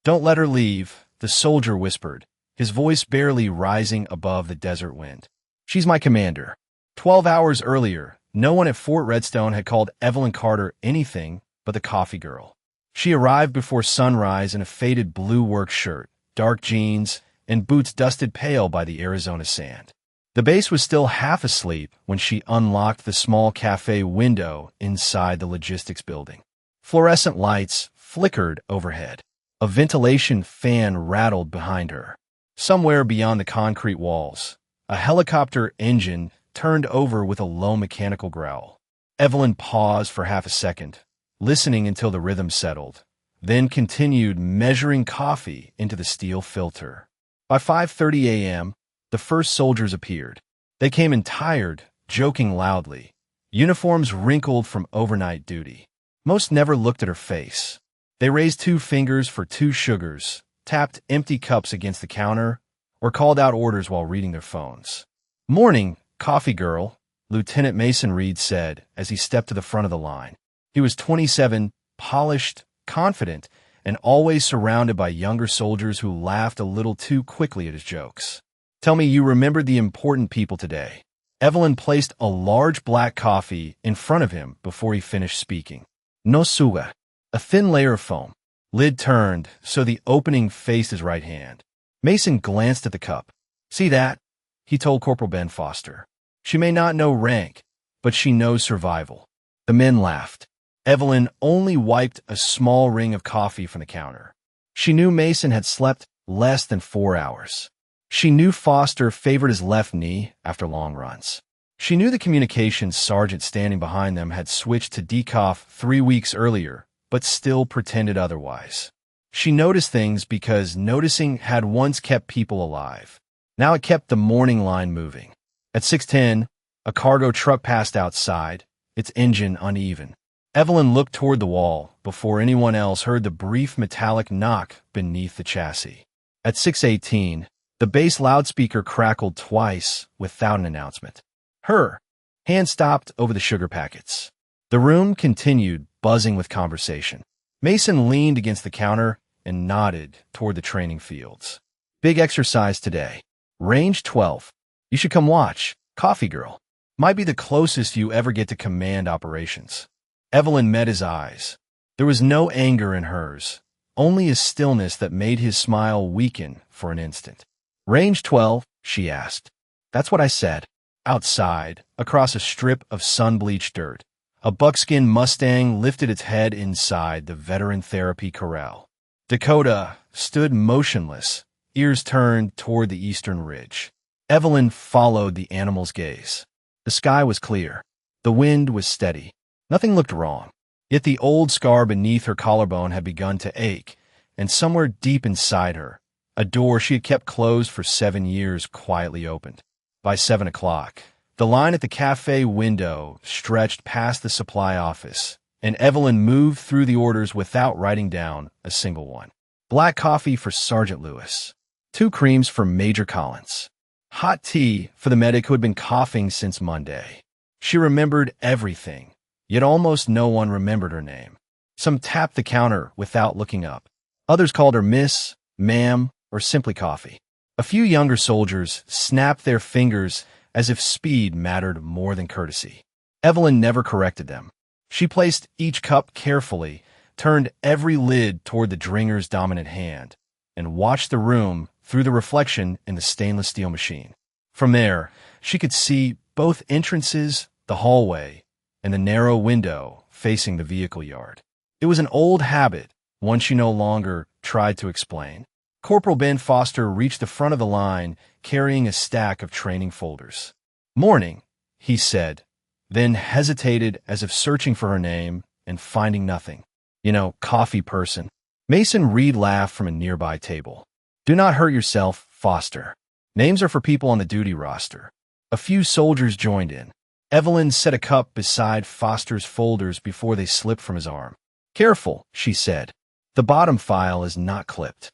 "Don't let her leave," the soldier whispered, his voice barely rising above the desert wind. "She's my commander." 12 hours earlier, no one at Fort Redstone had called Evelyn Carter anything but the coffee girl. She arrived before sunrise in a faded blue work shirt, dark jeans, and boots dusted pale by the Arizona sand. The base was still half asleep when she unlocked the small cafe window inside the logistics building. Fluorescent lights flickered overhead. A ventilation fan rattled behind her. Somewhere beyond the concrete walls, a helicopter engine turned over with a low mechanical growl. Evelyn paused for half a second, listening until the rhythm settled, then continued measuring coffee into the steel filter. By 5:30 a.m., the first soldiers appeared. They came in tired, joking loudly, uniforms wrinkled from overnight duty. Most never looked at her face. They raised 2 fingers for 2 sugars, tapped empty cups against the counter, or called out orders while reading their phones. "Morning, coffee girl," Lieutenant Mason Reed said as he stepped to the front of the line. He was 27, polished, confident, and always surrounded by younger soldiers who laughed a little too quickly at his jokes. "Tell me you remembered the important people today." Evelyn placed a large black coffee in front of him before he finished speaking. "No suga." A thin layer of foam. Lid turned so the opening faced his right hand. Mason glanced at the cup. "See that?" he told Corporal Ben Foster. "She may not know rank, but she knows survival." The men laughed. Evelyn only wiped a small ring of coffee from the counter. She knew Mason had slept less than 4 hours. She knew Foster favored his left knee after long runs. She knew the communications sergeant standing behind them had switched to decoff 3 weeks earlier, but still pretended otherwise. She noticed things because noticing had once kept people alive. Now it kept the morning line moving. At 6:10, a cargo truck passed outside, its engine uneven. Evelyn looked toward the wall before anyone else heard the brief metallic knock beneath the chassis. At 6:18, the base loudspeaker crackled twice without an announcement. Her hand stopped over the sugar packets. The room continued buzzing with conversation. Mason leaned against the counter and nodded toward the training fields. "Big exercise today. Range 12. You should come watch. Coffee girl. Might be the closest you ever get to command operations." Evelyn met his eyes. There was no anger in hers, only a stillness that made his smile weaken for an instant. "Range 12, she asked. "That's what I said." Outside, across a strip of sun-bleached dirt, a buckskin Mustang lifted its head inside the veteran therapy corral. Dakota stood motionless, ears turned toward the eastern ridge. Evelyn followed the animal's gaze. The sky was clear. The wind was steady. Nothing looked wrong. Yet the old scar beneath her collarbone had begun to ache, and somewhere deep inside her, a door she had kept closed for 7 years quietly opened. By 7 o'clock, the line at the cafe window stretched past the supply office, and Evelyn moved through the orders without writing down a single one. Black coffee for Sergeant Lewis. 2 creams for Major Collins. Hot tea for the medic who had been coughing since Monday. She remembered everything, yet almost no one remembered her name. Some tapped the counter without looking up. Others called her Miss, Ma'am, or simply Coffee. A few younger soldiers snapped their fingers as if speed mattered more than courtesy. Evelyn never corrected them. She placed each cup carefully, turned every lid toward the dringer's dominant hand, and watched the room through the reflection in the stainless steel machine. From there, she could see both entrances, the hallway, and the narrow window facing the vehicle yard. It was an old habit, one she no longer tried to explain. Corporal Ben Foster reached the front of the line, carrying a stack of training folders. "Morning," he said, then hesitated as if searching for her name and finding nothing. "You know, coffee person." Mason Reed laughed from a nearby table. "Do not hurt yourself, Foster. Names are for people on the duty roster." A few soldiers joined in. Evelyn set a cup beside Foster's folders before they slipped from his arm. "Careful," she said. "The bottom file is not clipped."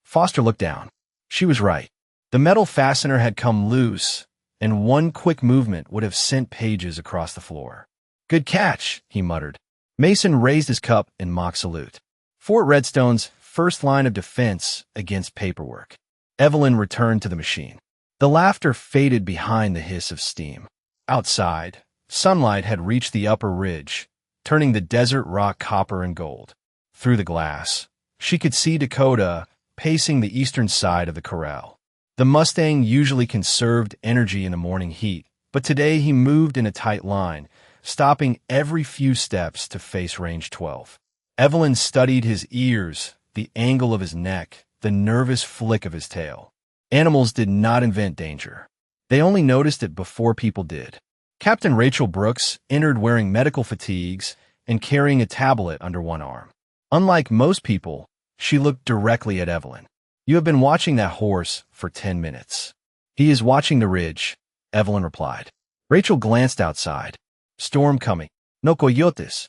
Foster looked down. She was right. The metal fastener had come loose, and one quick movement would have sent pages across the floor. "Good catch," he muttered. Mason raised his cup in mock salute. Fort Redstone's first line of defense against paperwork. Evelyn returned to the machine. The laughter faded behind the hiss of steam. Outside, sunlight had reached the upper ridge, turning the desert rock copper and gold. Through the glass, she could see Dakota pacing the eastern side of the corral. The Mustang usually conserved energy in the morning heat, but today he moved in a tight line, stopping every few steps to face range 12. Evelyn studied his ears, the angle of his neck, the nervous flick of his tail. Animals did not invent danger. They only noticed it before people did. Captain Rachel Brooks entered wearing medical fatigues and carrying a tablet under one arm. Unlike most people, she looked directly at Evelyn. "You have been watching that horse for 10 minutes. "He is watching the ridge," Evelyn replied. Rachel glanced outside. "Storm coming. No coyotes.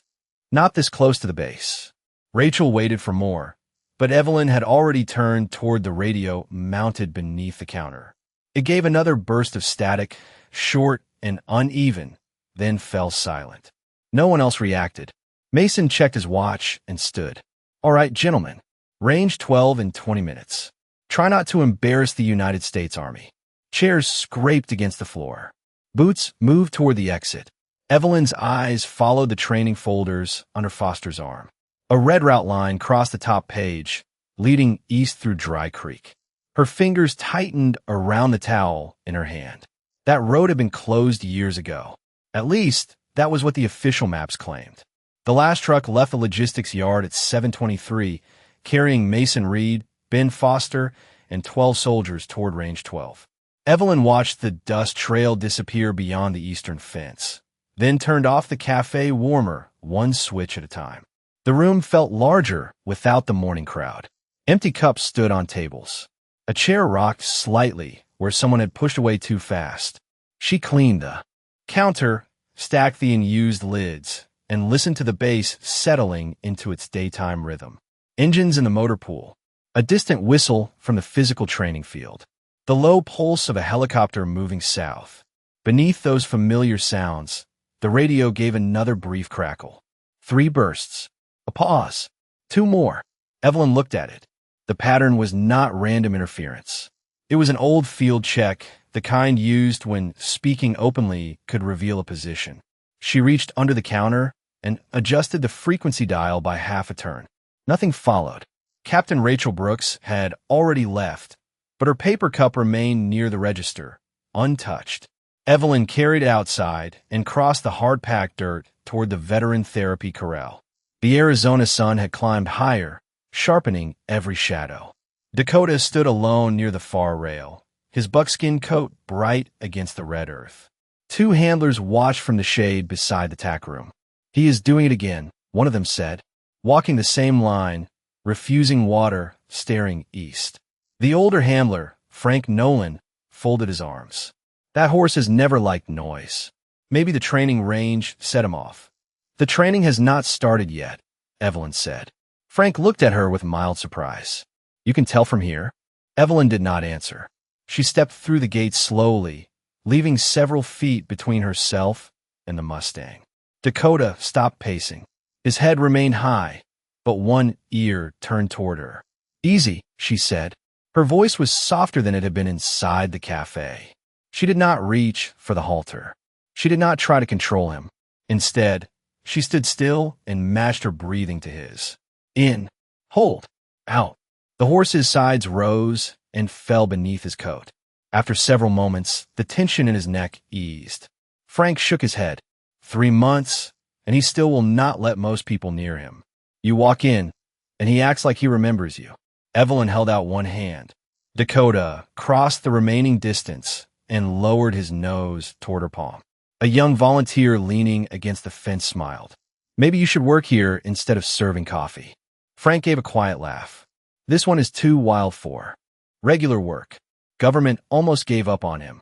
Not this close to the base." Rachel waited for more, but Evelyn had already turned toward the radio mounted beneath the counter. It gave another burst of static, short and uneven, then fell silent. No one else reacted. Mason checked his watch and stood. "All right, gentlemen. Range 12 in 20 minutes. Try not to embarrass the United States Army." Chairs scraped against the floor. Boots moved toward the exit. Evelyn's eyes followed the training folders under Foster's arm. A red route line crossed the top page, leading east through Dry Creek. Her fingers tightened around the towel in her hand. That road had been closed years ago. At least, that was what the official maps claimed. The last truck left the logistics yard at 7:23, carrying Mason Reed, Ben Foster, and 12 soldiers toward Range 12. Evelyn watched the dust trail disappear beyond the eastern fence, then turned off the cafe warmer, one switch at a time. The room felt larger without the morning crowd. Empty cups stood on tables. A chair rocked slightly where someone had pushed away too fast. She cleaned the counter, stacked the unused lids, and listened to the bass settling into its daytime rhythm. Engines in the motor pool. A distant whistle from the physical training field. The low pulse of a helicopter moving south. Beneath those familiar sounds, the radio gave another brief crackle. 3 bursts. A pause. 2 more. Evelyn looked at it. The pattern was not random interference. It was an old field check, the kind used when speaking openly could reveal a position. She reached under the counter and adjusted the frequency dial by half a turn. Nothing followed. Captain Rachel Brooks had already left, but her paper cup remained near the register, untouched. Evelyn carried it outside and crossed the hard-packed dirt toward the veteran therapy corral. The Arizona sun had climbed higher, sharpening every shadow. Dakota stood alone near the far rail, his buckskin coat bright against the red earth. 2 handlers watched from the shade beside the tack room. "He is doing it again," one of them said, walking the same line, refusing water, staring east. The older handler, Frank Nolan, folded his arms. "That horse has never liked noise. Maybe the training range set him off." "The training has not started yet," Evelyn said. Frank looked at her with mild surprise. "You can tell from here?" Evelyn did not answer. She stepped through the gate slowly, leaving several feet between herself and the Mustang. Dakota stopped pacing. His head remained high, but one ear turned toward her. "Easy," she said. Her voice was softer than it had been inside the cafe. She did not reach for the halter. She did not try to control him. Instead, she stood still and matched her breathing to his. In. Hold. Out. The horse's sides rose and fell beneath his coat. After several moments, the tension in his neck eased. Frank shook his head. 3 months, and he still will not let most people near him. You walk in, and he acts like he remembers you. Evelyn held out one hand. Dakota crossed the remaining distance and lowered his nose toward her palm. A young volunteer leaning against the fence smiled. "Maybe you should work here instead of serving coffee." Frank gave a quiet laugh. "This one is too wild for regular work." Government almost gave up on him.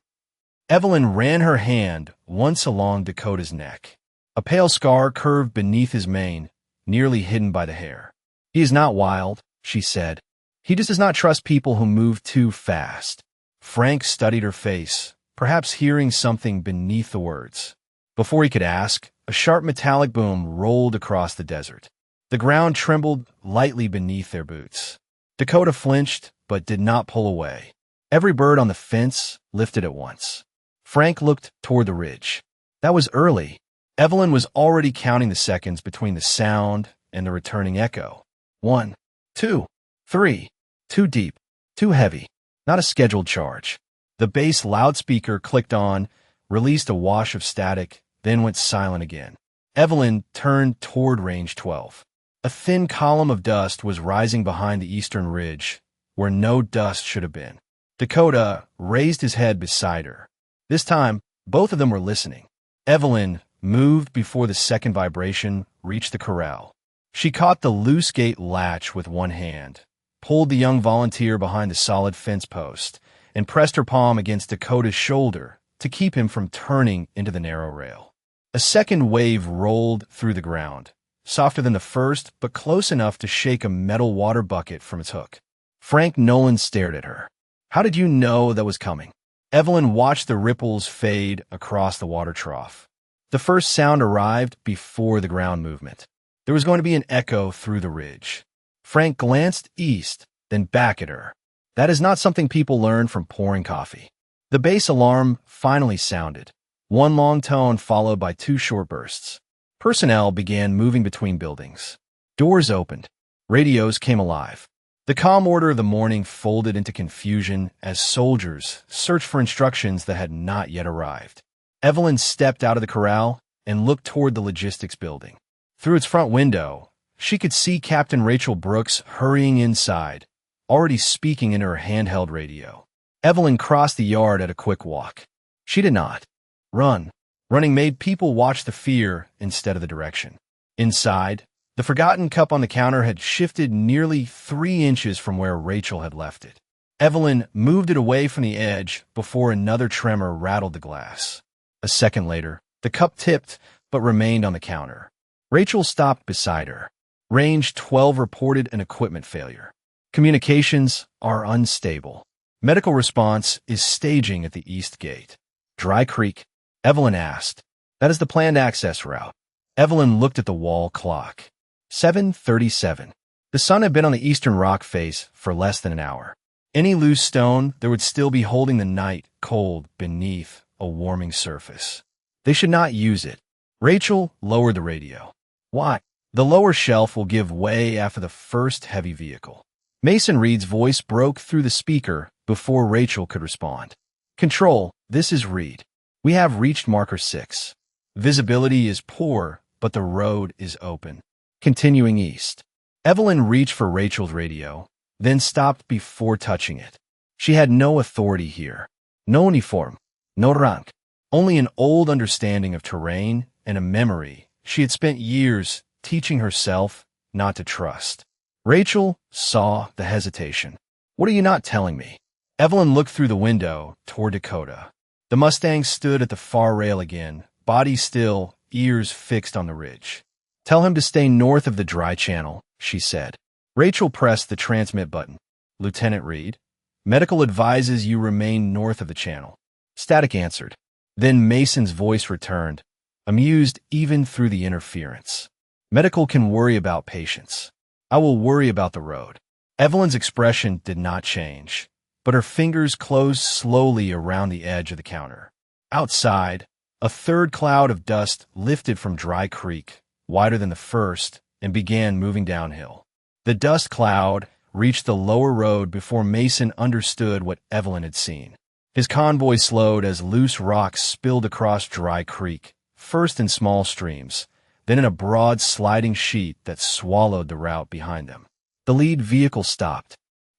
Evelyn ran her hand once along Dakota's neck. A pale scar curved beneath his mane, nearly hidden by the hair. "He is not wild," she said. "He just does not trust people who move too fast." Frank studied her face, perhaps hearing something beneath the words. Before he could ask, a sharp metallic boom rolled across the desert. The ground trembled lightly beneath their boots. Dakota flinched, but did not pull away. Every bird on the fence lifted at once. Frank looked toward the ridge. That was early. Evelyn was already counting the seconds between the sound and the returning echo. 1, 2, 3. Too deep, too heavy. Not a scheduled charge. The bass loudspeaker clicked on, released a wash of static, then went silent again. Evelyn turned toward range 12. A thin column of dust was rising behind the eastern ridge, where no dust should have been. Dakota raised his head beside her. This time, both of them were listening. Evelyn moved before the second vibration reached the corral. She caught the loose gate latch with one hand, pulled the young volunteer behind the solid fence post, and pressed her palm against Dakota's shoulder to keep him from turning into the narrow rail. A second wave rolled through the ground, softer than the first, but close enough to shake a metal water bucket from its hook. Frank Nolan stared at her. How did you know that was coming? Evelyn watched the ripples fade across the water trough. The first sound arrived before the ground movement. There was going to be an echo through the ridge. Frank glanced east, then back at her. That is not something people learn from pouring coffee. The bass alarm finally sounded, one long tone followed by two short bursts. Personnel began moving between buildings. Doors opened. Radios came alive. The calm order of the morning folded into confusion as soldiers searched for instructions that had not yet arrived. Evelyn stepped out of the corral and looked toward the logistics building. Through its front window, she could see Captain Rachel Brooks hurrying inside, already speaking in her handheld radio. Evelyn crossed the yard at a quick walk. She did not run. Running made people watch the fear instead of the direction. Inside, the forgotten cup on the counter had shifted nearly 3 inches from where Rachel had left it. Evelyn moved it away from the edge before another tremor rattled the glass. A second later, the cup tipped but remained on the counter. Rachel stopped beside her. Range 12 reported an equipment failure. Communications are unstable. Medical response is staging at the east gate. Dry Creek? Evelyn asked. That is the planned access route. Evelyn looked at the wall clock. 7:37. The sun had been on the eastern rock face for less than an hour. Any loose stone there would still be holding the night cold beneath a warming surface. They should not use it. Rachel lowered the radio. Why? The lower shelf will give way after the first heavy vehicle. Mason Reed's voice broke through the speaker before Rachel could respond. Control, this is Reed. We have reached marker 6. Visibility is poor, but the road is open. Continuing east. Evelyn reached for Rachel's radio, then stopped before touching it. She had no authority here. No uniform. No rank. Only an old understanding of terrain and a memory she had spent years teaching herself not to trust. Rachel saw the hesitation. What are you not telling me? Evelyn looked through the window toward Dakota. The Mustang stood at the far rail again, body still, ears fixed on the ridge. Tell him to stay north of the dry channel, she said. Rachel pressed the transmit button. Lieutenant Reed, medical advises you remain north of the channel. Static answered. Then Mason's voice returned, amused even through the interference. Medical can worry about patients. I will worry about the road. Evelyn's expression did not change, but her fingers closed slowly around the edge of the counter. Outside, a third cloud of dust lifted from Dry Creek, wider than the first, and began moving downhill. The dust cloud reached the lower road before Mason understood what Evelyn had seen. His convoy slowed as loose rocks spilled across Dry Creek, first in small streams, then in a broad sliding sheet that swallowed the route behind them. The lead vehicle stopped.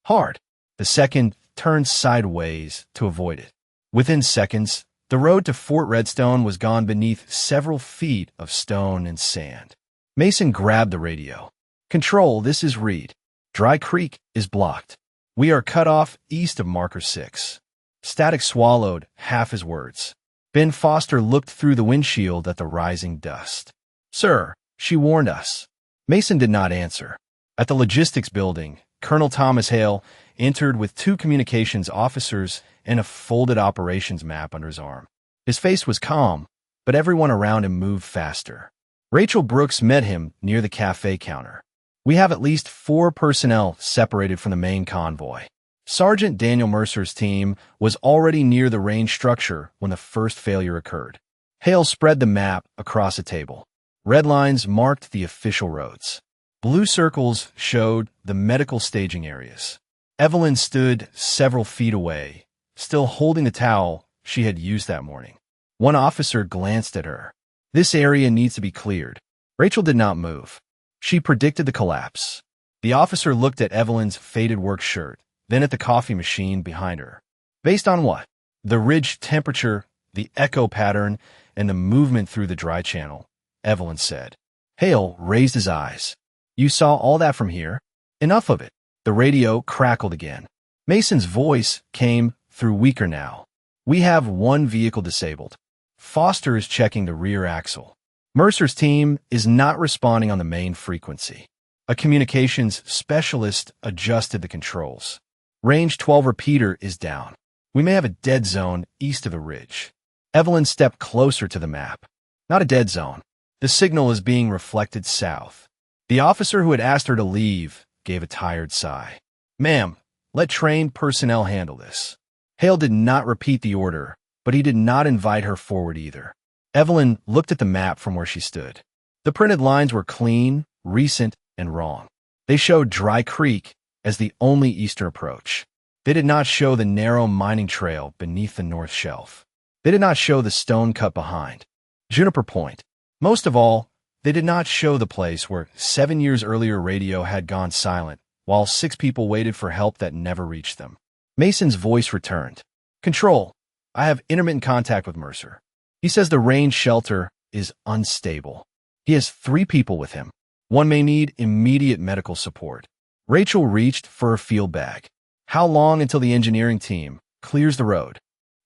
Hard. The second turned sideways to avoid it. Within seconds, the road to Fort Redstone was gone beneath several feet of stone and sand. Mason grabbed the radio. Control, this is Reed. Dry Creek is blocked. We are cut off east of marker 6. Static swallowed half his words. Ben Foster looked through the windshield at the rising dust. Sir, she warned us. Mason did not answer. At the logistics building, Colonel Thomas Hale entered with 2 communications officers and a folded operations map under his arm. His face was calm, but everyone around him moved faster. Rachel Brooks met him near the cafe counter. We have at least 4 personnel separated from the main convoy. Sergeant Daniel Mercer's team was already near the range structure when the first failure occurred. Hale spread the map across a table. Red lines marked the official roads. Blue circles showed the medical staging areas. Evelyn stood several feet away, still holding the towel she had used that morning. One officer glanced at her. This area needs to be cleared. Rachel did not move. She predicted the collapse. The officer looked at Evelyn's faded work shirt, then at the coffee machine behind her. Based on what? The ridge temperature, the echo pattern, and the movement through the dry channel, Evelyn said. Hale raised his eyes. You saw all that from here? Enough of it. The radio crackled again. Mason's voice came through weaker now. We have 1 vehicle disabled. Foster is checking the rear axle. Mercer's team is not responding on the main frequency. A communications specialist adjusted the controls. Range 12 repeater is down. We may have a dead zone east of the ridge. Evelyn stepped closer to the map. Not a dead zone. The signal is being reflected south. The officer who had asked her to leave gave a tired sigh. Ma'am, let trained personnel handle this. Hale did not repeat the order, but he did not invite her forward either. Evelyn looked at the map from where she stood. The printed lines were clean, recent, and wrong. They showed Dry Creek as the only eastern approach. They did not show the narrow mining trail beneath the north shelf. They did not show the stone cut behind Juniper Point. Most of all, they did not show the place where 7 years earlier radio had gone silent, while 6 people waited for help that never reached them. Mason's voice returned. Control, I have intermittent contact with Mercer. He says the range shelter is unstable. He has 3 people with him. One may need immediate medical support. Rachel reached for a field bag. How long until the engineering team clears the road?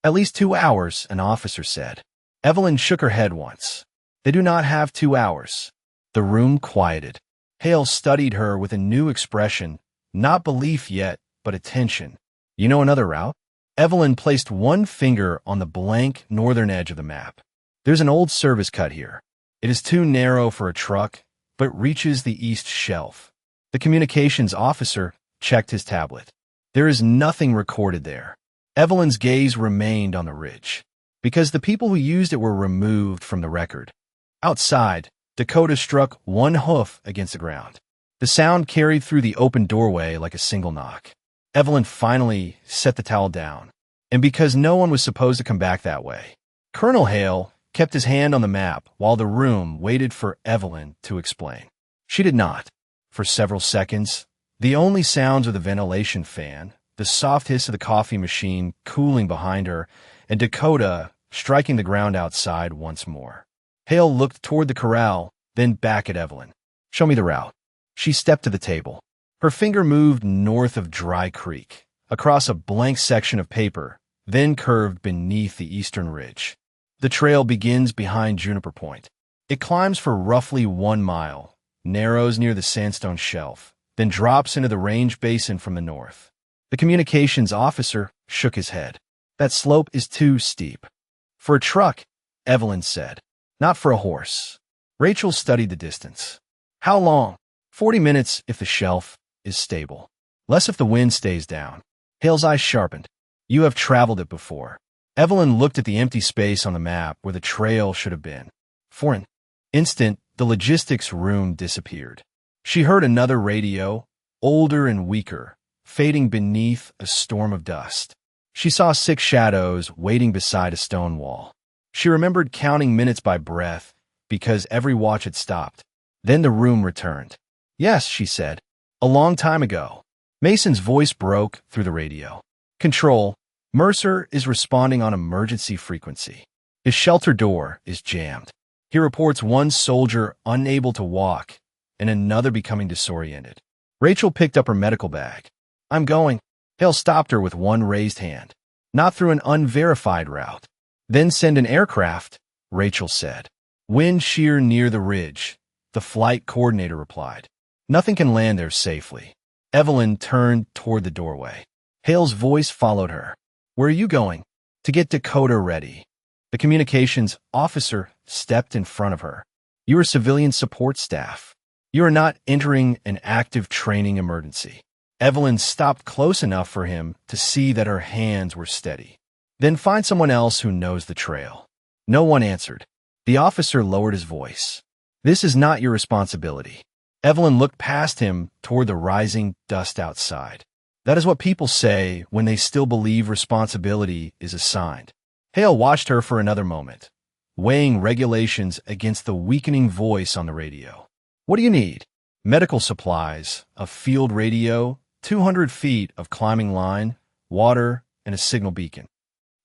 At least 2 hours, an officer said. Evelyn shook her head once. They do not have 2 hours. The room quieted. Hale studied her with a new expression, not belief yet, but attention. You know another route? Evelyn placed one finger on the blank northern edge of the map. There's an old service cut here. It is too narrow for a truck, but reaches the east shelf. The communications officer checked his tablet. There is nothing recorded there. Evelyn's gaze remained on the ridge, because the people who used it were removed from the record. Outside, Dakota struck one hoof against the ground. The sound carried through the open doorway like a single knock. Evelyn finally set the towel down, and because no one was supposed to come back that way, Colonel Hale kept his hand on the map while the room waited for Evelyn to explain. She did not. For several seconds, the only sounds were the ventilation fan, the soft hiss of the coffee machine cooling behind her, and Dakota striking the ground outside once more. Hale looked toward the corral, then back at Evelyn. Show me the route. She stepped to the table. Her finger moved north of Dry Creek, across a blank section of paper, then curved beneath the eastern ridge. The trail begins behind Juniper Point. It climbs for roughly 1 mile, narrows near the sandstone shelf, then drops into the range basin from the north. The communications officer shook his head. That slope is too steep. For a truck, Evelyn said. Not for a horse. Rachel studied the distance. How long? 40 minutes if the shelf is stable. Less if the wind stays down. Hale's eyes sharpened. You have traveled it before. Evelyn looked at the empty space on the map where the trail should have been. For an instant, the logistics room disappeared. She heard another radio, older and weaker, fading beneath a storm of dust. She saw 6 shadows waiting beside a stone wall. She remembered counting minutes by breath because every watch had stopped. Then the room returned. Yes, she said. A long time ago. Mason's voice broke through the radio. Control, Mercer is responding on emergency frequency. His shelter door is jammed. He reports one soldier unable to walk and another becoming disoriented. Rachel picked up her medical bag. I'm going. Hale stopped her with one raised hand. Not through an unverified route. Then send an aircraft, Rachel said. Wind shear near the ridge, the flight coordinator replied. Nothing can land there safely. Evelyn turned toward the doorway. Hale's voice followed her. Where are you going? To get Dakota ready. The communications officer stepped in front of her. You are civilian support staff. You are not entering an active training emergency. Evelyn stopped close enough for him to see that her hands were steady. Then find someone else who knows the trail. No one answered. The officer lowered his voice. This is not your responsibility. Evelyn looked past him toward the rising dust outside. That is what people say when they still believe responsibility is assigned. Hale watched her for another moment, weighing regulations against the weakening voice on the radio. What do you need? Medical supplies, a field radio, 200 feet of climbing line, water, and a signal beacon.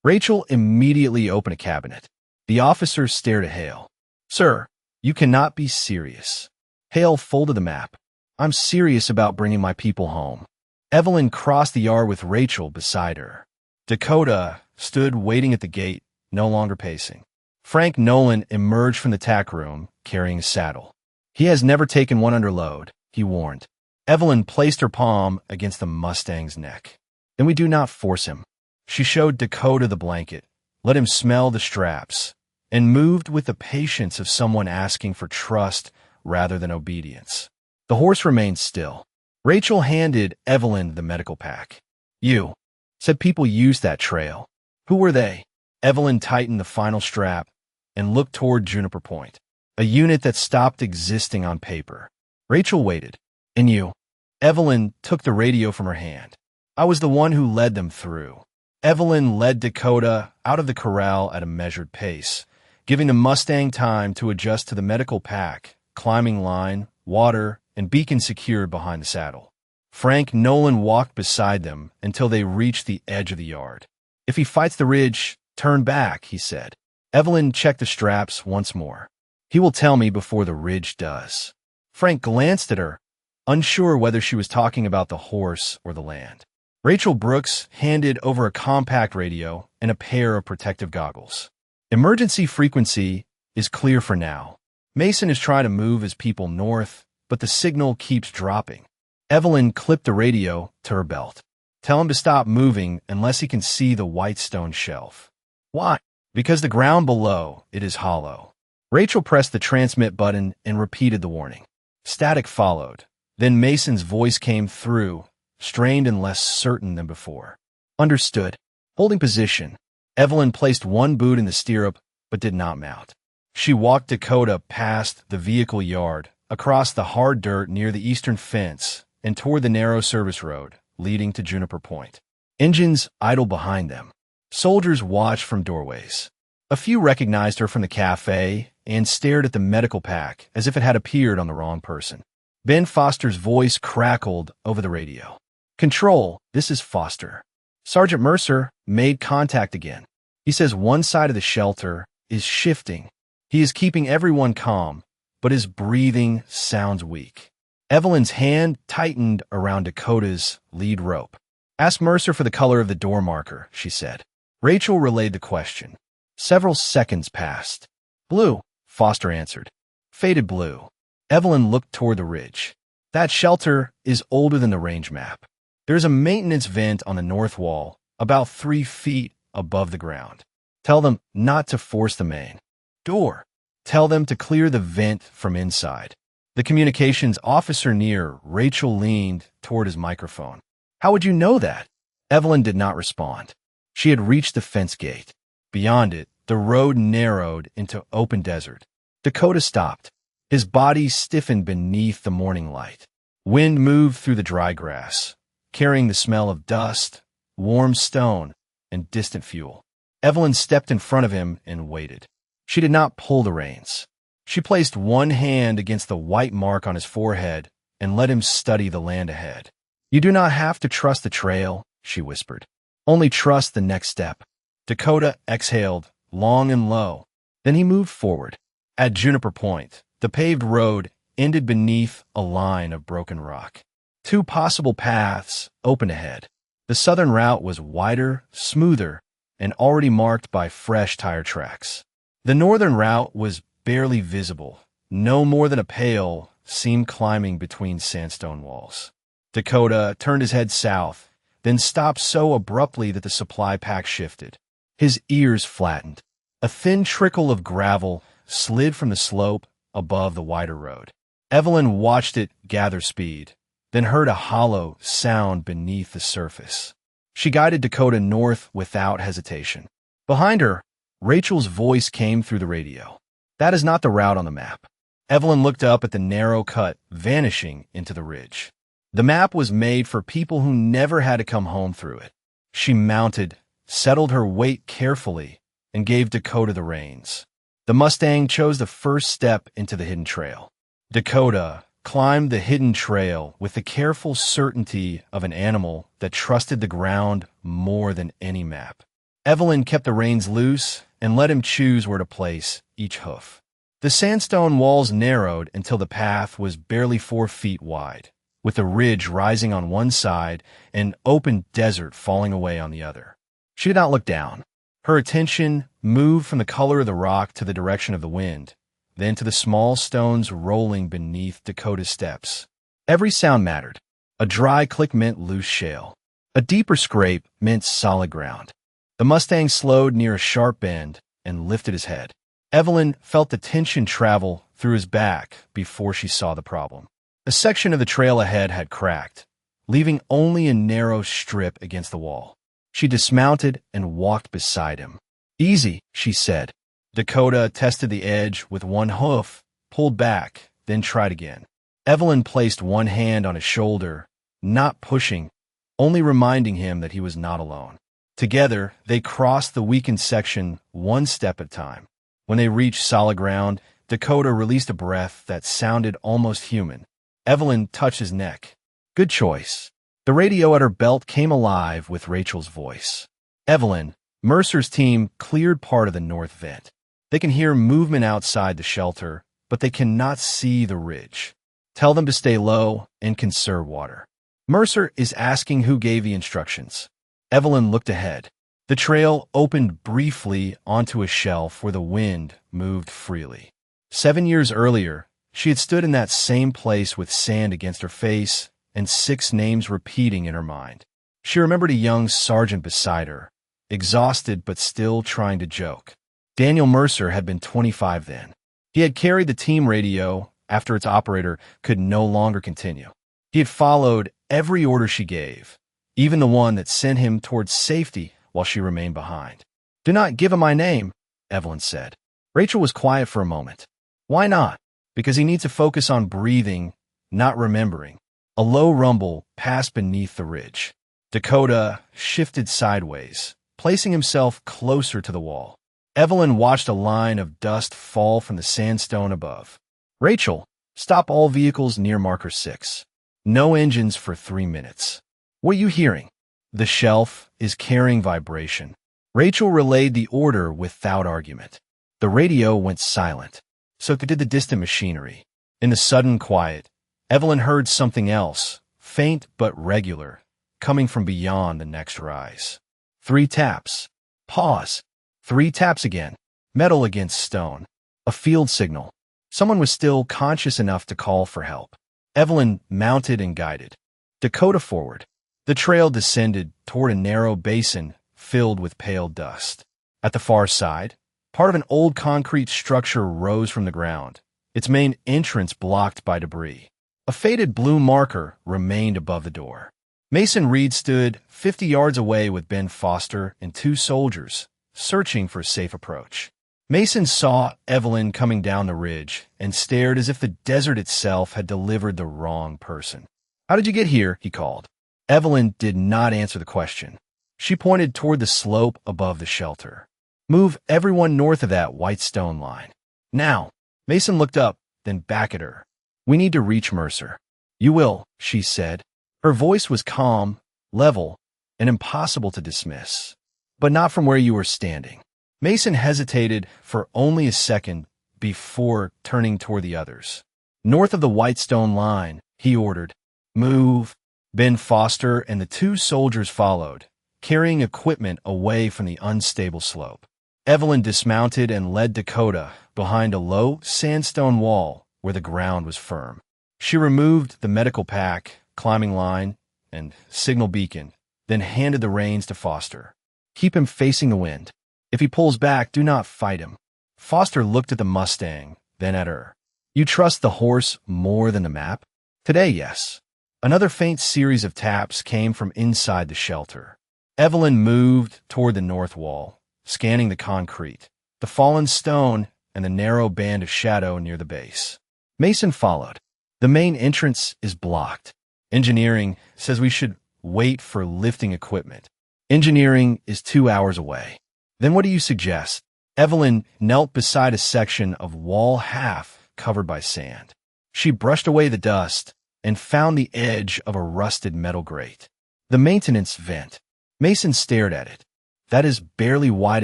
Rachel immediately opened a cabinet. The officer stared at Hale. Sir, you cannot be serious. Hale folded the map. I'm serious about bringing my people home. Evelyn crossed the yard with Rachel beside her. Dakota stood waiting at the gate, no longer pacing. Frank Nolan emerged from the tack room, carrying a saddle. He has never taken one under load, he warned. Evelyn placed her palm against the Mustang's neck. Then we do not force him. She showed Dakota the blanket, let him smell the straps, and moved with the patience of someone asking for trust rather than obedience. The horse remained still. Rachel handed Evelyn the medical pack. You said people used that trail. Who were they? Evelyn tightened the final strap and looked toward Juniper Point, a unit that stopped existing on paper. Rachel waited. And you? Evelyn took the radio from her hand. I was the one who led them through. Evelyn led Dakota out of the corral at a measured pace, giving the Mustang time to adjust to the medical pack, climbing line, water, and beacon secured behind the saddle. Frank Nolan walked beside them until they reached the edge of the yard. If he fights the ridge, turn back, he said. Evelyn checked the straps once more. He will tell me before the ridge does. Frank glanced at her, unsure whether she was talking about the horse or the land. Rachel Brooks handed over a compact radio and a pair of protective goggles. Emergency frequency is clear for now. Mason is trying to move his people north, but the signal keeps dropping. Evelyn clipped the radio to her belt. Tell him to stop moving unless he can see the white stone shelf. Why? Because the ground below it is hollow. Rachel pressed the transmit button and repeated the warning. Static followed. Then Mason's voice came through, strained and less certain than before. Understood. Holding position. Evelyn placed one boot in the stirrup, but did not mount. She walked Dakota past the vehicle yard, across the hard dirt near the eastern fence, and toward the narrow service road leading to Juniper Point. Engines idled behind them. Soldiers watched from doorways. A few recognized her from the cafe and stared at the medical pack as if it had appeared on the wrong person. Ben Foster's voice crackled over the radio. Control, this is Foster. Sergeant Mercer made contact again. He says one side of the shelter is shifting. He is keeping everyone calm, but his breathing sounds weak. Evelyn's hand tightened around Dakota's lead rope. Ask Mercer for the color of the door marker, she said. Rachel relayed the question. Several seconds passed. Blue, Foster answered. Faded blue. Evelyn looked toward the ridge. That shelter is older than the range map. There is a maintenance vent on the north wall, about 3 feet above the ground. Tell them not to force the main door. Tell them to clear the vent from inside. The communications officer near Rachel leaned toward his microphone. How would you know that? Evelyn did not respond. She had reached the fence gate. Beyond it, the road narrowed into open desert. Dakota stopped. His body stiffened beneath the morning light. Wind moved through the dry grass, carrying the smell of dust, warm stone, and distant fuel. Evelyn stepped in front of him and waited. She did not pull the reins. She placed one hand against the white mark on his forehead and let him study the land ahead. You do not have to trust the trail, she whispered. Only trust the next step. Dakota exhaled, long and low. Then he moved forward. At Juniper Point, the paved road ended beneath a line of broken rock. 2 possible paths opened ahead. The southern route was wider, smoother, and already marked by fresh tire tracks. The northern route was barely visible, no more than a pale seam climbing between sandstone walls. Dakota turned his head south, then stopped so abruptly that the supply pack shifted. His ears flattened. A thin trickle of gravel slid from the slope above the wider road. Evelyn watched it gather speed, then heard a hollow sound beneath the surface. She guided Dakota north without hesitation. Behind her, Rachel's voice came through the radio. "That is not the route on the map." Evelyn looked up at the narrow cut vanishing into the ridge. The map was made for people who never had to come home through it. She mounted, settled her weight carefully, and gave Dakota the reins. The Mustang chose the first step into the hidden trail. Dakota climbed the hidden trail with the careful certainty of an animal that trusted the ground more than any map. Evelyn kept the reins loose and let him choose where to place each hoof. The sandstone walls narrowed until the path was barely 4 feet wide, with a ridge rising on one side and open desert falling away on the other. She did not look down. Her attention moved from the color of the rock to the direction of the wind, then to the small stones rolling beneath Dakota's steps. Every sound mattered. A dry click meant loose shale. A deeper scrape meant solid ground. The Mustang slowed near a sharp bend and lifted his head. Evelyn felt the tension travel through his back before she saw the problem. A section of the trail ahead had cracked, leaving only a narrow strip against the wall. She dismounted and walked beside him. "Easy," she said. Dakota tested the edge with one hoof, pulled back, then tried again. Evelyn placed one hand on his shoulder, not pushing, only reminding him that he was not alone. Together, they crossed the weakened section one step at a time. When they reached solid ground, Dakota released a breath that sounded almost human. Evelyn touched his neck. "Good choice." The radio at her belt came alive with Rachel's voice. "Evelyn, Mercer's team cleared part of the north vent. They can hear movement outside the shelter, but they cannot see the ridge. Tell them to stay low and conserve water. Mercer is asking who gave the instructions." Evelyn looked ahead. The trail opened briefly onto a shelf where the wind moved freely. 7 years earlier, she had stood in that same place with sand against her face and 6 names repeating in her mind. She remembered a young sergeant beside her, exhausted but still trying to joke. Daniel Mercer had been 25 then. He had carried the team radio after its operator could no longer continue. He had followed every order she gave, even the one that sent him towards safety while she remained behind. "Do not give him my name," Evelyn said. Rachel was quiet for a moment. "Why not?" "Because he needs to focus on breathing, not remembering." A low rumble passed beneath the ridge. Dakota shifted sideways, placing himself closer to the wall. Evelyn watched a line of dust fall from the sandstone above. "Rachel, stop all vehicles near marker 6. No engines for 3 minutes. What are you hearing?" "The shelf is carrying vibration." Rachel relayed the order without argument. The radio went silent. So did the distant machinery. In the sudden quiet, Evelyn heard something else, faint but regular, coming from beyond the next rise. 3 taps. Pause. 3 taps again. Metal against stone. A field signal. Someone was still conscious enough to call for help. Evelyn mounted and guided Dakota forward. The trail descended toward a narrow basin filled with pale dust. At the far side, part of an old concrete structure rose from the ground, its main entrance blocked by debris. A faded blue marker remained above the door. Mason Reed stood 50 yards away with Ben Foster and 2 soldiers, searching for a safe approach. Mason saw Evelyn coming down the ridge and stared as if the desert itself had delivered the wrong person. "How did you get here?" he called. Evelyn did not answer the question. She pointed toward the slope above the shelter. "Move everyone north of that white stone line. Now." Mason looked up, then back at her. "We need to reach Mercer." "You will," she said. Her voice was calm, level, and impossible to dismiss. "But not from where you were standing." Mason hesitated for only a second before turning toward the others. "North of the white stone line," he ordered. "Move." Ben Foster and the 2 soldiers followed, carrying equipment away from the unstable slope. Evelyn dismounted and led Dakota behind a low sandstone wall where the ground was firm. She removed the medical pack, climbing line, and signal beacon, then handed the reins to Foster. "Keep him facing the wind. If he pulls back, do not fight him." Foster looked at the Mustang, then at her. You trust the horse more than the map? Today, yes. Another faint series of taps came from inside the shelter. Evelyn moved toward the north wall, scanning the concrete, the fallen stone, and the narrow band of shadow near the base. Mason followed. The main entrance is blocked. Engineering says we should wait for lifting equipment. Engineering is 2 hours away. Then what do you suggest? Evelyn knelt beside a section of wall half covered by sand. She brushed away the dust and found the edge of a rusted metal grate. The maintenance vent. Mason stared at it. That is barely wide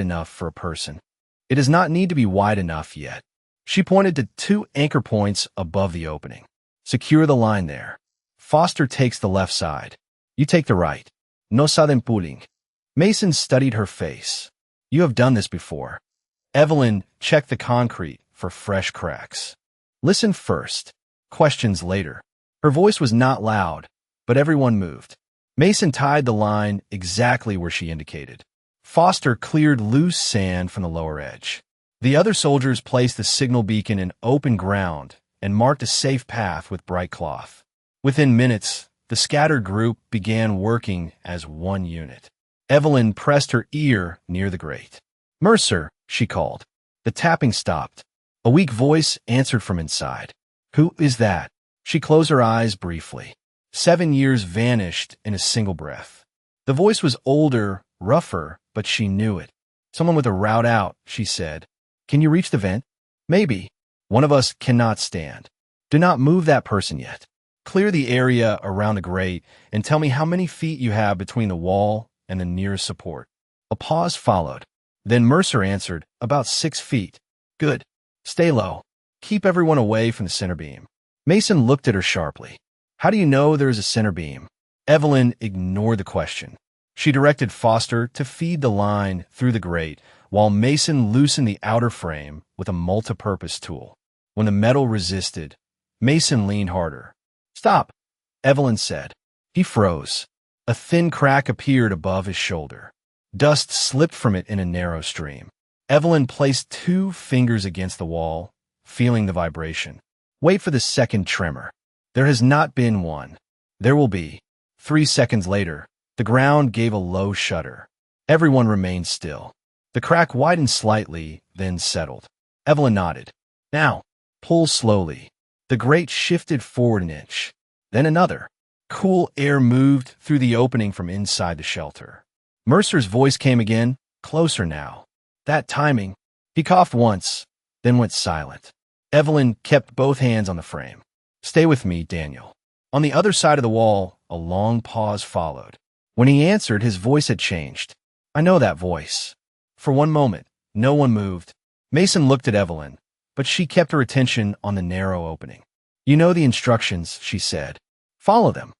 enough for a person. It does not need to be wide enough yet. She pointed to 2 anchor points above the opening. Secure the line there. Foster takes the left side. You take the right. No saben pulling. Mason studied her face. You have done this before. Evelyn checked the concrete for fresh cracks. Listen first. Questions later. Her voice was not loud, but everyone moved. Mason tied the line exactly where she indicated. Foster cleared loose sand from the lower edge. The other soldiers placed the signal beacon in open ground and marked a safe path with bright cloth. Within minutes, the scattered group began working as one unit. Evelyn pressed her ear near the grate. Mercer, she called. The tapping stopped. A weak voice answered from inside. Who is that? She closed her eyes briefly. 7 years vanished in a single breath. The voice was older, rougher, but she knew it. Someone with a route out, she said. Can you reach the vent? Maybe. One of us cannot stand. Do not move that person yet. Clear the area around the grate and tell me how many feet you have between the wall and the nearest support. A pause followed. Then Mercer answered, about 6 feet. Good. Stay low. Keep everyone away from the center beam. Mason looked at her sharply. How do you know there is a center beam? Evelyn ignored the question. She directed Foster to feed the line through the grate while Mason loosened the outer frame with a multi-purpose tool. When the metal resisted, Mason leaned harder. Stop, Evelyn said. He froze. A thin crack appeared above his shoulder. Dust slipped from it in a narrow stream. Evelyn placed 2 fingers against the wall, feeling the vibration. Wait for the second tremor. There has not been one. There will be. 3 seconds later, the ground gave a low shudder. Everyone remained still. The crack widened slightly, then settled. Evelyn nodded. Now, pull slowly. The grate shifted forward an inch. Then another. Cool air moved through the opening from inside the shelter. Mercer's voice came again, closer now. That timing. He coughed once, then went silent. Evelyn kept both hands on the frame. Stay with me, Daniel. On the other side of the wall, a long pause followed. When he answered, his voice had changed. I know that voice. For one moment, no one moved. Mason looked at Evelyn, but she kept her attention on the narrow opening. You know the instructions, she said. Follow them.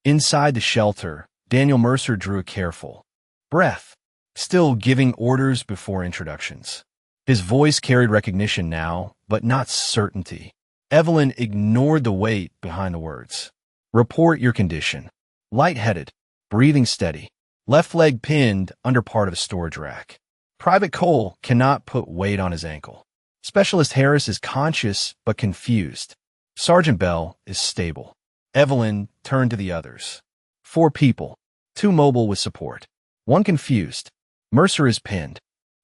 Inside the shelter, Daniel Mercer drew a careful breath, still giving orders before introductions. His voice carried recognition now, but not certainty. Evelyn ignored the weight behind the words. Report your condition. Lightheaded, breathing steady, left leg pinned under part of a storage rack. Private Cole cannot put weight on his ankle. Specialist Harris is conscious but confused. Sergeant Bell is stable. Evelyn turned to the others. 4 people, 2 mobile with support, 1 confused. Mercer is pinned.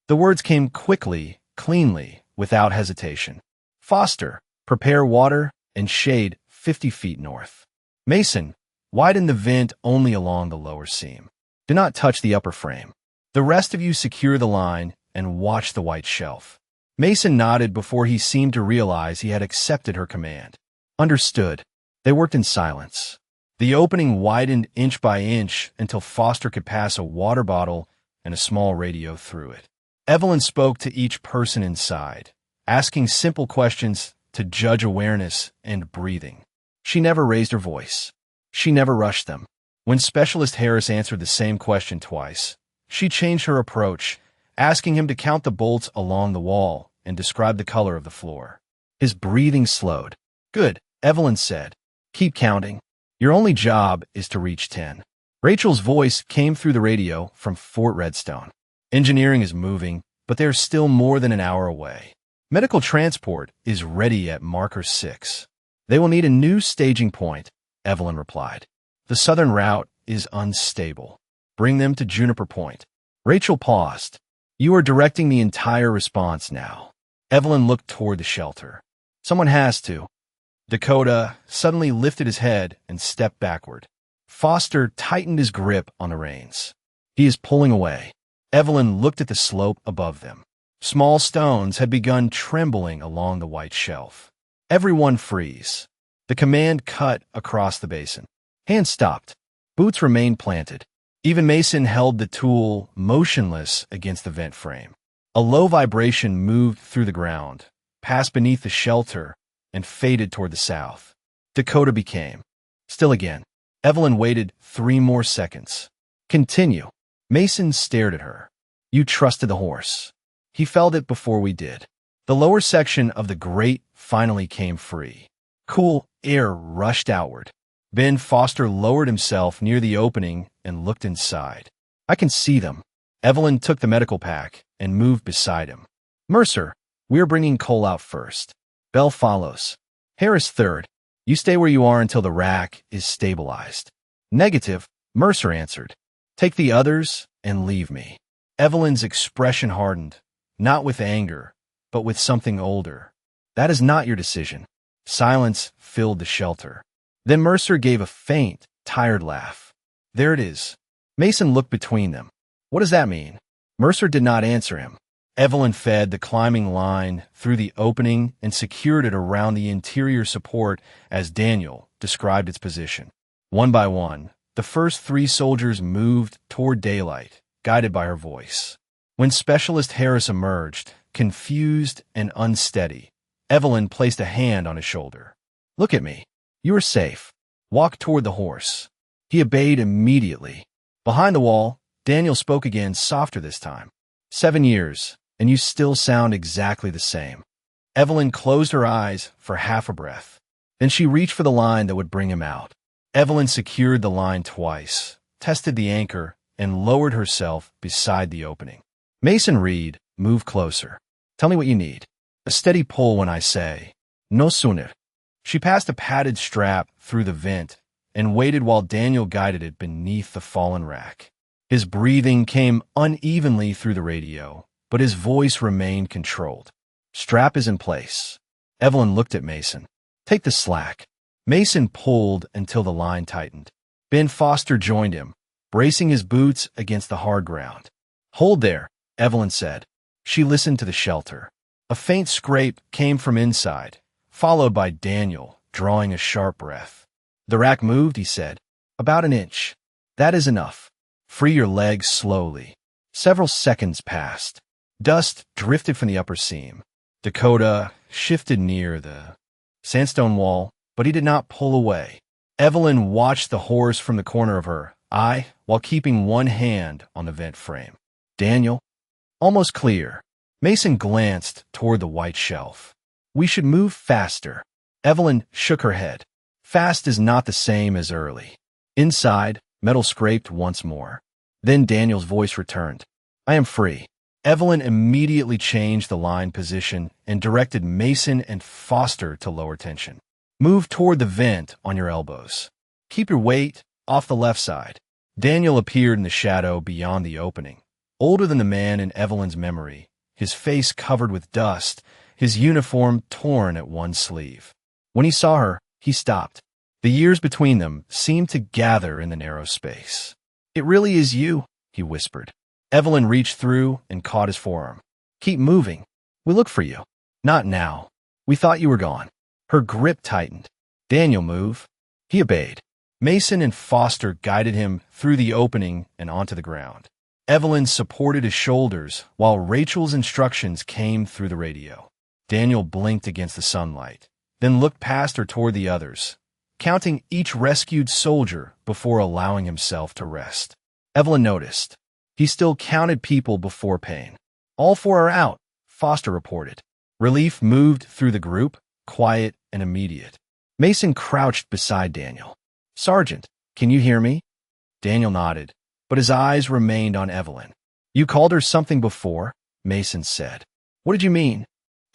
The words came quickly, cleanly, without hesitation. Foster, prepare water and shade 50 feet north. Mason, widen the vent only along the lower seam. Do not touch the upper frame. The rest of you secure the line and watch the white shelf. Mason nodded before he seemed to realize he had accepted her command. Understood. They worked in silence. The opening widened inch by inch until Foster could pass a water bottle and a small radio through it. Evelyn spoke to each person inside, asking simple questions to judge awareness and breathing. She never raised her voice. She never rushed them. When Specialist Harris answered the same question twice, she changed her approach, asking him to count the bolts along the wall and describe the color of the floor. His breathing slowed. Good, Evelyn said. Keep counting. Your only job is to reach 10. Rachel's voice came through the radio from Fort Redstone. Engineering is moving, but they're still more than an hour away. Medical transport is ready at marker 6. They will need a new staging point, Evelyn replied. The southern route is unstable. Bring them to Juniper Point. Rachel paused. You are directing the entire response now. Evelyn looked toward the shelter. Someone has to. Dakota suddenly lifted his head and stepped backward. Foster tightened his grip on the reins. He is pulling away. Evelyn looked at the slope above them. Small stones had begun trembling along the white shelf. Everyone freeze. The command cut across the basin. Hands stopped. Boots remained planted. Even Mason held the tool motionless against the vent frame. A low vibration moved through the ground, passed beneath the shelter, and faded toward the south. Dakota became still again. Evelyn waited 3 more seconds. Continue. Mason stared at her. You trusted the horse. He felled it before we did. The lower section of the grate finally came free. Cool air rushed outward. Ben Foster lowered himself near the opening and looked inside. I can see them. Evelyn took the medical pack and moved beside him. Mercer, we're bringing Cole out first. Bell follows. Harris third. You stay where you are until the rack is stabilized. Negative, Mercer answered. Take the others and leave me. Evelyn's expression hardened, not with anger, but with something older. That is not your decision. Silence filled the shelter. Then Mercer gave a faint, tired laugh. There it is. Mason looked between them. What does that mean? Mercer did not answer him. Evelyn fed the climbing line through the opening and secured it around the interior support as Daniel described its position. One by one, the first 3 soldiers moved toward daylight, guided by her voice. When Specialist Harris emerged, confused and unsteady, Evelyn placed a hand on his shoulder. Look at me. You are safe. Walk toward the horse. He obeyed immediately. Behind the wall, Daniel spoke again, softer this time. 7 years, and you still sound exactly the same. Evelyn closed her eyes for half a breath. Then she reached for the line that would bring him out. Evelyn secured the line twice, tested the anchor, and lowered herself beside the opening. Mason Reed, move closer. Tell me what you need. A steady pull when I say, no sooner. She passed a padded strap through the vent and waited while Daniel guided it beneath the fallen rack. His breathing came unevenly through the radio, but his voice remained controlled. Strap is in place. Evelyn looked at Mason. Take the slack. Mason pulled until the line tightened. Ben Foster joined him, bracing his boots against the hard ground. Hold there, Evelyn said. She listened to the shelter. A faint scrape came from inside, followed by Daniel drawing a sharp breath. The rack moved, he said. About an inch. That is enough. Free your legs slowly. Several seconds passed. Dust drifted from the upper seam. Dakota shifted near the sandstone wall, but he did not pull away. Evelyn watched the horse from the corner of her eye while keeping one hand on the vent frame. Daniel? Almost clear. Mason glanced toward the white shelf. We should move faster. Evelyn shook her head. Fast is not the same as early. Inside, metal scraped once more. Then Daniel's voice returned. I am free. Evelyn immediately changed the line position and directed Mason and Foster to lower tension. Move toward the vent on your elbows. Keep your weight off the left side. Daniel appeared in the shadow beyond the opening. Older than the man in Evelyn's memory, his face covered with dust, his uniform torn at one sleeve. When he saw her, he stopped. The years between them seemed to gather in the narrow space. It really is you, he whispered. Evelyn reached through and caught his forearm. Keep moving. We look for you. Not now. We thought you were gone. Her grip tightened. Daniel, move. He obeyed. Mason and Foster guided him through the opening and onto the ground. Evelyn supported his shoulders while Rachel's instructions came through the radio. Daniel blinked against the sunlight, then looked past her toward the others, counting each rescued soldier before allowing himself to rest. Evelyn noticed. He still counted people before pain. All 4 are out, Foster reported. Relief moved through the group, quiet and immediate. Mason crouched beside Daniel. Sergeant, can you hear me? Daniel nodded, but his eyes remained on Evelyn. You called her something before, Mason said. What did you mean?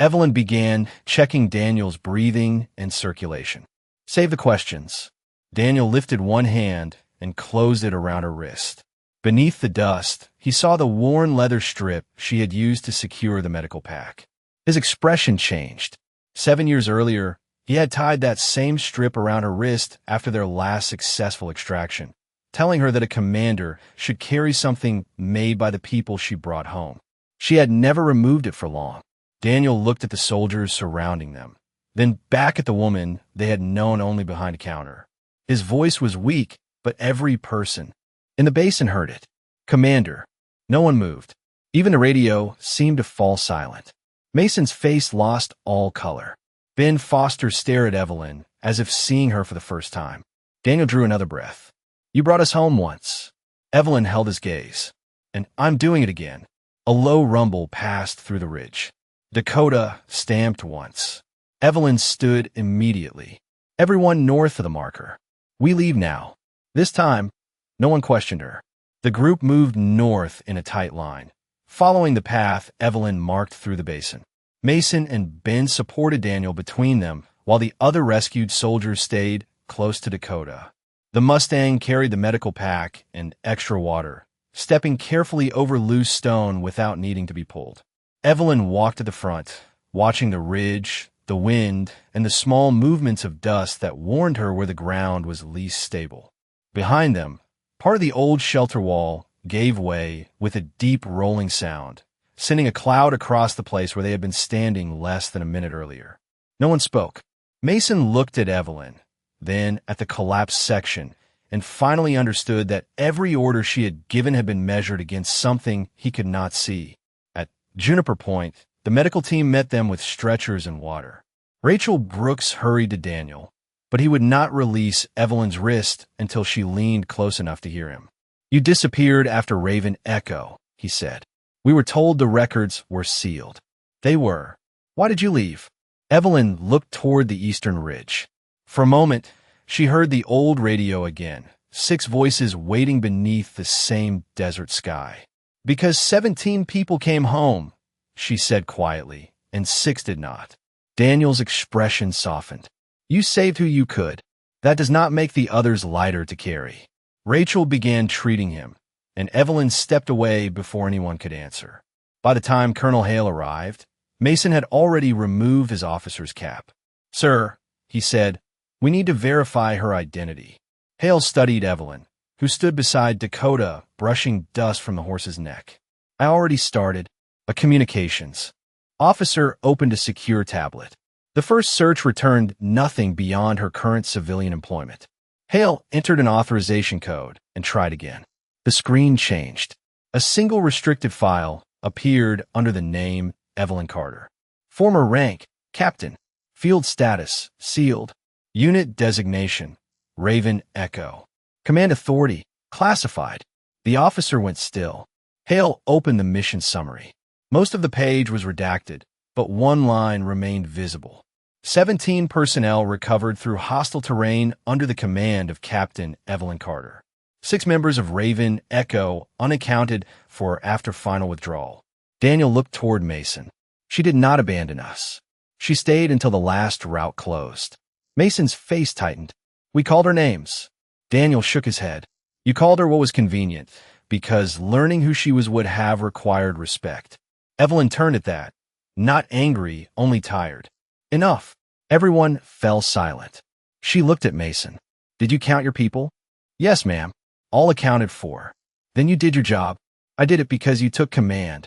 Evelyn began checking Daniel's breathing and circulation. Save the questions. Daniel lifted one hand and closed it around her wrist. Beneath the dust, he saw the worn leather strip she had used to secure the medical pack. His expression changed. 7 years earlier, he had tied that same strip around her wrist after their last successful extraction, telling her that a commander should carry something made by the people she brought home. She had never removed it for long. Daniel looked at the soldiers surrounding them, then back at the woman they had known only behind a counter. His voice was weak, but every person in the basin heard it. Commander. No one moved. Even the radio seemed to fall silent. Mason's face lost all color. Ben Foster stared at Evelyn, as if seeing her for the first time. Daniel drew another breath. You brought us home once. Evelyn held his gaze. And I'm doing it again. A low rumble passed through the ridge. Dakota stamped once. Evelyn stood immediately. Everyone north of the marker. We leave now. This time, no one questioned her. The group moved north in a tight line, following the path Evelyn marked through the basin. Mason and Ben supported Daniel between them, while the other rescued soldiers stayed close to Dakota. The Mustang carried the medical pack and extra water, stepping carefully over loose stone without needing to be pulled. Evelyn walked at the front, watching the ridge, the wind, and the small movements of dust that warned her where the ground was least stable. Behind them, part of the old shelter wall gave way with a deep rolling sound, sending a cloud across the place where they had been standing less than a minute earlier. No one spoke. Mason looked at Evelyn, then at the collapsed section, and finally understood that every order she had given had been measured against something he could not see. At Juniper Point, the medical team met them with stretchers and water. Rachel Brooks hurried to Daniel, but he would not release Evelyn's wrist until she leaned close enough to hear him. You disappeared after Raven Echo, he said. We were told the records were sealed. They were. Why did you leave? Evelyn looked toward the eastern ridge. For a moment, she heard the old radio again, 6 voices waiting beneath the same desert sky. Because 17 people came home, she said quietly, and 6 did not. Daniel's expression softened. You saved who you could. That does not make the others lighter to carry. Rachel began treating him, and Evelyn stepped away before anyone could answer. By the time Colonel Hale arrived, Mason had already removed his officer's cap. Sir, he said, we need to verify her identity. Hale studied Evelyn, who stood beside Dakota, brushing dust from the horse's neck. I already started. A communications. Officer opened a secure tablet. The first search returned nothing beyond her current civilian employment. Hale entered an authorization code and tried again. The screen changed. A single restricted file appeared under the name Evelyn Carter. Former rank, Captain. Field status, sealed. Unit designation, Raven Echo. Command authority, classified. The officer went still. Hale opened the mission summary. Most of the page was redacted, but one line remained visible. 17 personnel recovered through hostile terrain under the command of Captain Evelyn Carter. 6 members of Raven Echo unaccounted for after final withdrawal. Daniel looked toward Mason. She did not abandon us. She stayed until the last route closed. Mason's face tightened. We called her names. Daniel shook his head. You called her what was convenient, because learning who she was would have required respect. Evelyn turned at that. Not angry, only tired. Enough. Everyone fell silent. She looked at Mason. Did you count your people? Yes, ma'am. All accounted for. Then you did your job. I did it because you took command.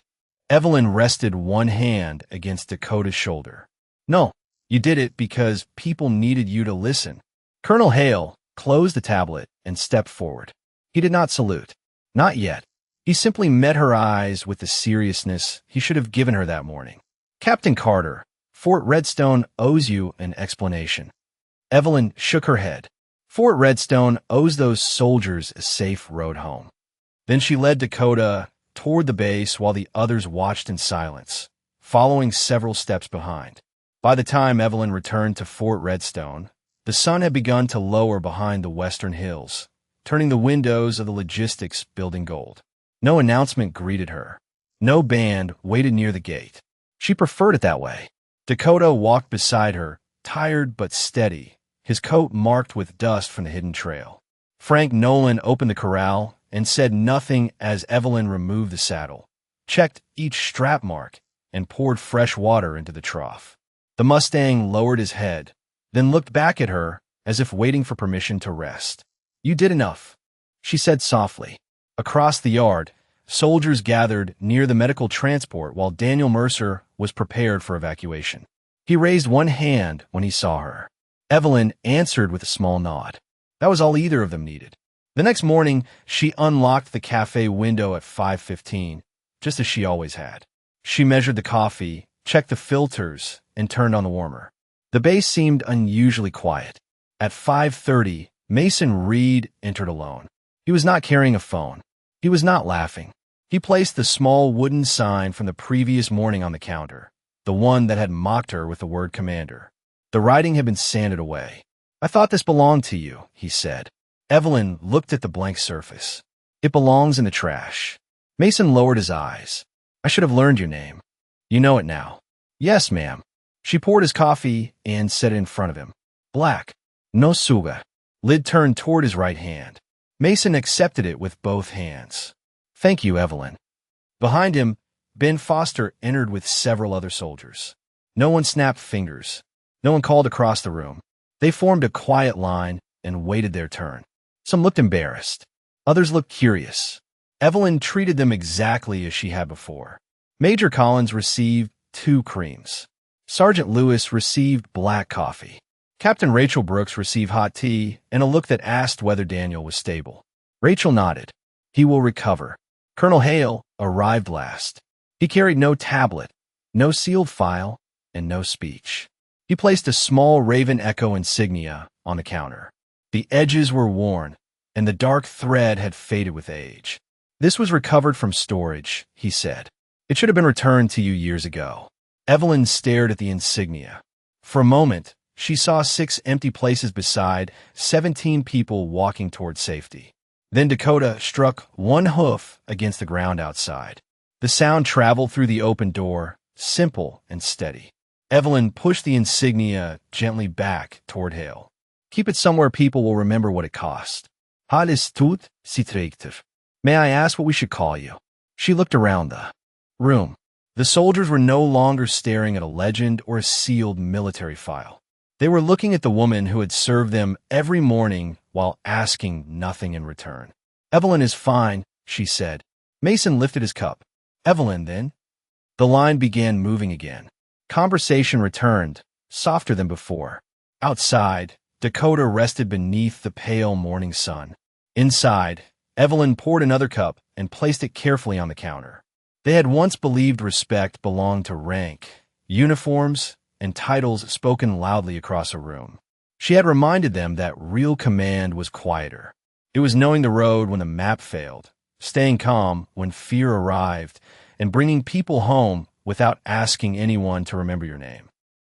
Evelyn rested one hand against Dakota's shoulder. No, you did it because people needed you to listen. Colonel Hale closed the tablet and stepped forward. He did not salute. Not yet. He simply met her eyes with the seriousness he should have given her that morning. Captain Carter, Fort Redstone owes you an explanation. Evelyn shook her head. Fort Redstone owes those soldiers a safe road home. Then she led Dakota toward the base while the others watched in silence, following several steps behind. By the time Evelyn returned to Fort Redstone, the sun had begun to lower behind the western hills, turning the windows of the logistics building gold. No announcement greeted her. No band waited near the gate. She preferred it that way. Dakota walked beside her, tired but steady, his coat marked with dust from the hidden trail. Frank Nolan opened the corral and said nothing as Evelyn removed the saddle, checked each strap mark, and poured fresh water into the trough. The Mustang lowered his head, then looked back at her as if waiting for permission to rest. "You did enough," she said softly. Across the yard, soldiers gathered near the medical transport while Daniel Mercer was prepared for evacuation. He raised one hand when he saw her. Evelyn answered with a small nod. That was all either of them needed. The next morning, she unlocked the cafe window at 5:15, just as she always had. She measured the coffee, checked the filters, and turned on the warmer. The base seemed unusually quiet. At 5:30, Mason Reed entered alone. He was not carrying a phone. He was not laughing. He placed the small wooden sign from the previous morning on the counter, the one that had mocked her with the word commander. The writing had been sanded away. "I thought this belonged to you," he said. Evelyn looked at the blank surface. "It belongs in the trash." Mason lowered his eyes. "I should have learned your name. You know it now." "Yes, ma'am." She poured his coffee and set it in front of him. "Black. No sugar." Lid turned toward his right hand. Mason accepted it with both hands. "Thank you, Evelyn." Behind him, Ben Foster entered with several other soldiers. No one snapped fingers. No one called across the room. They formed a quiet line and waited their turn. Some looked embarrassed. Others looked curious. Evelyn treated them exactly as she had before. Major Collins received 2 creams. Sergeant Lewis received black coffee. Captain Rachel Brooks received hot tea and a look that asked whether Daniel was stable. Rachel nodded. "He will recover." Colonel Hale arrived last. He carried no tablet, no sealed file, and no speech. He placed a small Raven Echo insignia on the counter. The edges were worn, and the dark thread had faded with age. "This was recovered from storage," he said. "It should have been returned to you years ago." Evelyn stared at the insignia. For a moment, she saw 6 empty places beside 17 people walking toward safety. Then Dakota struck one hoof against the ground outside. The sound traveled through the open door, simple and steady. Evelyn pushed the insignia gently back toward Hale. "Keep it somewhere people will remember what it cost." "Hal is tot, sie trägt het." "May I ask what we should call you?" She looked around the room. The soldiers were no longer staring at a legend or a sealed military file. They were looking at the woman who had served them every morning while asking nothing in return. "Evelyn is fine," she said. Mason lifted his cup. "Evelyn, then?" The line began moving again. Conversation returned, softer than before. Outside, Dakota rested beneath the pale morning sun. Inside, Evelyn poured another cup and placed it carefully on the counter. They had once believed respect belonged to rank, uniforms, and titles spoken loudly across a room. She had reminded them that real command was quieter. It was knowing the road when the map failed, staying calm when fear arrived, and bringing people home without asking anyone to remember your name.